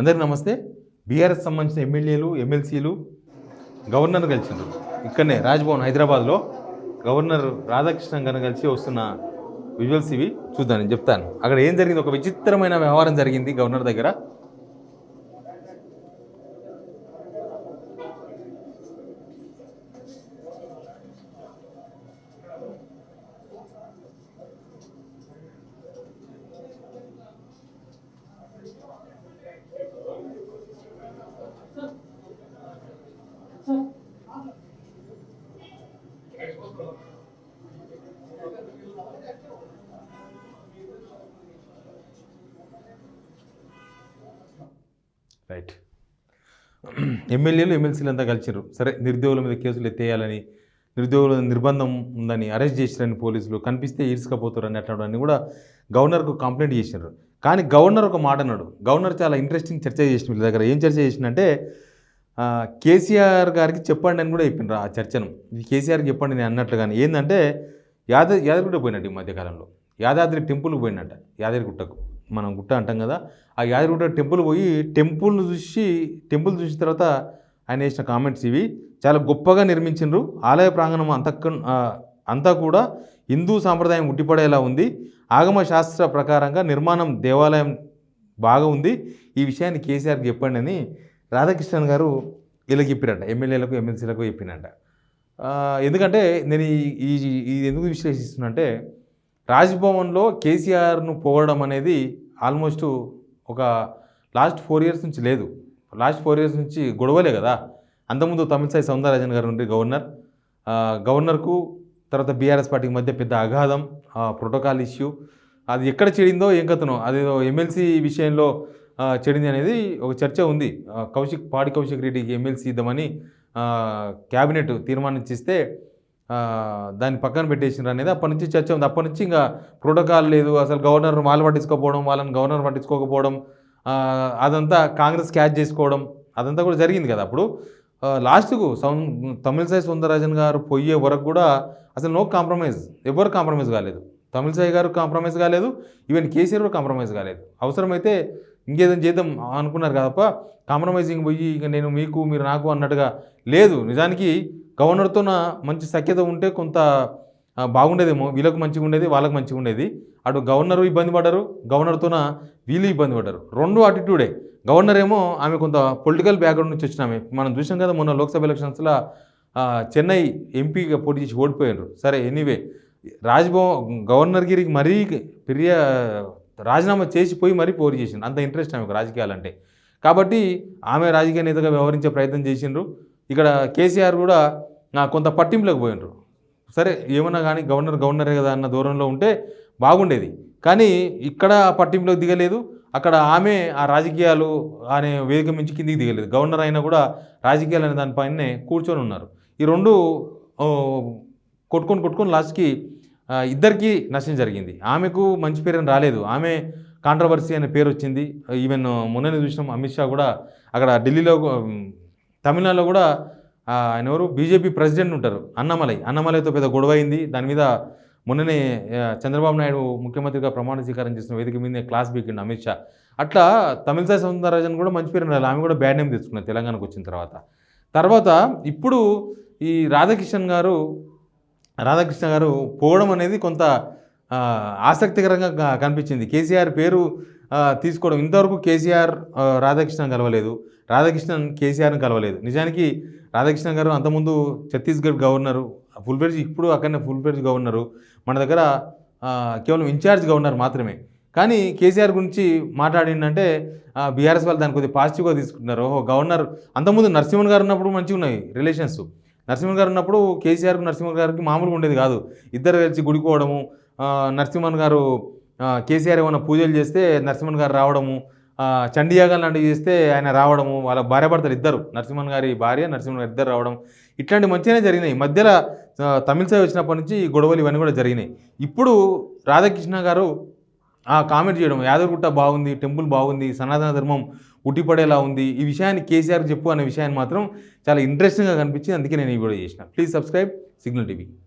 అందరికీ నమస్తే. బీఆర్ఎస్ సంబంధించిన ఎమ్మెల్యేలు ఎమ్మెల్సీలు గవర్నర్ కలిసిండ్రు. ఇక్కడనే రాజ్భవన్ హైదరాబాద్లో గవర్నర్ రాధాకృష్ణన్ గారిని కలిసి వస్తున్న విజువల్స్ ఇవి చూద్దాం. నేను చెప్తాను అక్కడ ఏం జరిగింది. ఒక విచిత్రమైన వ్యవహారం జరిగింది గవర్నర్ దగ్గర. రైట్, ఎమ్మెల్యేలు ఎమ్మెల్సీలు అంతా కలిసిరు. సరే, నిరుద్యోగుల మీద కేసులు ఎత్తేయాలని, నిరుద్యోగుల నిర్బంధం ఉందని అరెస్ట్ చేసిరని పోలీసులు, కనిపిస్తే ఈడ్చుకపోతారని అట్లాంటివన్నీ కూడా గవర్నర్కు కంప్లైంట్ చేసినారు. కానీ గవర్నర్ ఒక మాట అన్నాడు. గవర్నర్ చాలా ఇంట్రెస్టింగ్ చర్చ చేసిన వీళ్ళ దగ్గర. ఏం చర్చ చేసిందంటే, కేసీఆర్ గారికి చెప్పండి అని కూడా చెప్పిండ్రు ఆ చర్చను. ఇది కేసీఆర్కి చెప్పండి నేను అన్నట్లు. కానీ ఏంటంటే యాదగిరిగుట్ట పోయినట్టు ఈ మధ్యకాలంలో యాదాద్రి టెంపుల్కి పోయినట్ట. యాదగిరిగుట్టకు మనం గుట్ట అంటాం కదా, ఆ యాదగిరిగుట్ట టెంపుల్ పోయి టెంపుల్ చూసిన తర్వాత ఆయన చేసిన కామెంట్స్ ఇవి. చాలా గొప్పగా నిర్మించిండ్రు. ఆలయ ప్రాంగణం అంతా కూడా హిందూ సాంప్రదాయం ఉట్టిపడేలా ఉంది. ఆగమ శాస్త్ర ప్రకారంగా నిర్మాణం దేవాలయం బాగా ఉంది. ఈ విషయాన్ని కేసీఆర్కి చెప్పండి అని రాధాకృష్ణన్ గారు వీళ్ళకి చెప్పినట్ట, ఎమ్మెల్యేలకు ఎమ్మెల్సీలకు చెప్పినట్ట. ఎందుకంటే నేను ఈ ఎందుకు విశ్లేషిస్తున్నా అంటే, రాజ్భవన్లో కేసీఆర్ను పోవడం అనేది ఆల్మోస్ట్ ఒక లాస్ట్ 4 years నుంచి లేదు. లాస్ట్ 4 years నుంచి గొడవలే కదా. అంతకుముందు తమిళసై సౌందరరాజన్ గారు ఉండి గవర్నర్కు తర్వాత బీఆర్ఎస్ పార్టీకి మధ్య పెద్ద అగాధం, ప్రోటోకాల్ ఇష్యూ. అది ఎక్కడ చెడిందో ఏం కథనో, అదేదో ఎమ్మెల్సీ విషయంలో చెడింది అనేది ఒక చర్చ ఉంది. పాడి కౌశిక్ రెడ్డికి ఎమ్మెల్సీ ఇద్దామని క్యాబినెట్ తీర్మానించిస్తే దాన్ని పక్కన పెట్టేసినారు అనేది అప్పటి నుంచి చర్చ ఉంది. అప్పటి నుంచి ఇంకా ప్రోటోకాల్ లేదు, అసలు గవర్నర్ వాళ్ళని గవర్నర్ పట్టించుకోకపోవడం, అదంతా కాంగ్రెస్ క్యాచ్ చేసుకోవడం, అదంతా కూడా జరిగింది కదా. అప్పుడు లాస్ట్కు తమిళసై సౌందరరాజన్ గారు పోయే వరకు కూడా అసలు నో కాంప్రమైజ్, ఎవరు కాంప్రమైజ్ కాలేదు. తమిళసై గారు కాంప్రమైజ్ కాలేదు, ఈవెన్ కేసీఆర్ కూడా కాంప్రమైజ్ కాలేదు. అవసరమైతే ఇంకేదైనా చేద్దాం అనుకున్నారు కదప్ప, కాంప్రమైజింగ్ పోయి ఇక నేను మీకు మీరు నాకు అన్నట్టుగా లేదు. నిజానికి గవర్నర్తో మంచి సఖ్యత ఉంటే కొంత బాగుండేదేమో, వీళ్ళకు మంచిగా ఉండేది, వాళ్ళకు మంచిగా ఉండేది. అటు గవర్నరు ఇబ్బంది పడ్డారు, గవర్నర్తోన వీళ్ళు ఇబ్బంది పడ్డారు. రెండు అటిట్యూడే. గవర్నర్ ఏమో ఆమె కొంత పొలిటికల్ బ్యాక్గ్రౌండ్ నుంచి వచ్చిన ఆమె. మనం చూసాం కదా మొన్న లోక్సభ ఎలక్షన్స్లో చెన్నై ఎంపీగా పోటీ చేసి ఓడిపోయారు. సరే, ఎనీవే గవర్నర్గిరికి మరీ రాజీనామా చేసిపోయి మరీ పోటీ చేసిండ్రు. అంత ఇంట్రెస్ట్ ఆమెకు రాజకీయాలంటే. కాబట్టి ఆమె రాజకీయ నేతగా వ్యవహరించే ప్రయత్నం చేసిండ్రు. ఇక్కడ కేసీఆర్ కూడా కొంత పట్టింపులకు పోయినరు. సరే, ఏమన్నా కానీ గవర్నరే కదా అన్న దూరంలో ఉంటే బాగుండేది. కానీ ఇక్కడ పట్టింపులకు దిగలేదు. అక్కడ ఆమె ఆ రాజకీయాలు అనే వేదిక మించి కిందికి దిగలేదు. గవర్నర్ అయినా కూడా రాజకీయాలు అనే దానిపైనే కూర్చొని ఉన్నారు. ఈ రెండు కొట్టుకొని లాస్ట్కి ఇద్దరికీ నష్టం జరిగింది. ఆమెకు మంచి పేరు రాలేదు, ఆమె కాంట్రవర్సీ అనే పేరు వచ్చింది. ఈవెన్ మొన్ననే చూసినాం, అమిత్ షా కూడా అక్కడ ఢిల్లీలో, తమిళనాడులో కూడా ఆయన ఎవరు బీజేపీ ప్రెసిడెంట్ ఉంటారు, అన్నమలైతో పెద్ద గొడవ అయింది. దాని మీద మొన్ననే చంద్రబాబు నాయుడు ముఖ్యమంత్రిగా ప్రమాణ స్వీకారం చేసిన వేదిక మీదే క్లాస్ బీకిండు అమిత్ షా. అట్లా తమిళసై సౌందరరాజన్ కూడా మంచి పేరు రాలేదు, ఆమె కూడా బ్యాడ్ నేమ్ తెచ్చుకున్నారు తెలంగాణకు వచ్చిన తర్వాత. ఇప్పుడు ఈ రాధాకృష్ణ గారు పోవడం అనేది కొంత ఆసక్తికరంగా కనిపించింది. కేసీఆర్ పేరు తీసుకోవడం, ఇంతవరకు కేసీఆర్ రాధాకృష్ణన్ కలవలేదు, రాధాకృష్ణన్ కేసీఆర్ని కలవలేదు. నిజానికి రాధాకృష్ణ గారు అంతకుముందు ఛత్తీస్గఢ్ గవర్నరు, ఇప్పుడు అక్కడనే ఫుల్ ఫ్లెడ్జ్ గవర్నరు, మన దగ్గర కేవలం ఇన్ఛార్జ్ గవర్నర్ మాత్రమే. కానీ కేసీఆర్ గురించి మాట్లాడిందంటే బీఆర్ఎస్ వాళ్ళు దాన్ని కొద్దిగా పాజిటివ్గా తీసుకుంటున్నారు. గవర్నర్ అంతకుముందు నరసింహన్ గారు ఉన్నప్పుడు మంచిగా ఉన్నాయి రిలేషన్స్. నరసింహన్ గారు ఉన్నప్పుడు నరసింహన్ గారికి మామూలుగా ఉండేది కాదు. ఇద్దరు కలిసి గుడికోవడము, నరసింహన్ గారు కేసీఆర్ ఏమైనా పూజలు చేస్తే నరసింహన్ గారు రావడము, చండీయాగాలు లాంటివి చేస్తే ఆయన రావడము, వాళ్ళ భార్యాభర్తలు ఇద్దరు, నరసింహన్ గారి భార్య నరసింహన్ గారు ఇద్దరు రావడం, ఇట్లాంటి మంచిగానే జరిగినాయి. మధ్యలో తమిళసై వచ్చినప్పటి నుంచి ఈ గొడవలు ఇవన్నీ కూడా జరిగినాయి. ఇప్పుడు రాధాకృష్ణ గారు కామెంట్ చేయడం, యాదగిరిగుట్ట బాగుంది, టెంపుల్ బాగుంది, సనాతన ధర్మం ఉట్టిపడేలా ఉంది, ఈ విషయాన్ని కేసీఆర్ చెప్పు అనే విషయాన్ని మాత్రం చాలా ఇంట్రెస్టింగ్గా కనిపించింది. అందుకే నేను ఈ వీడియో చేసిన. Please subscribe signal TV.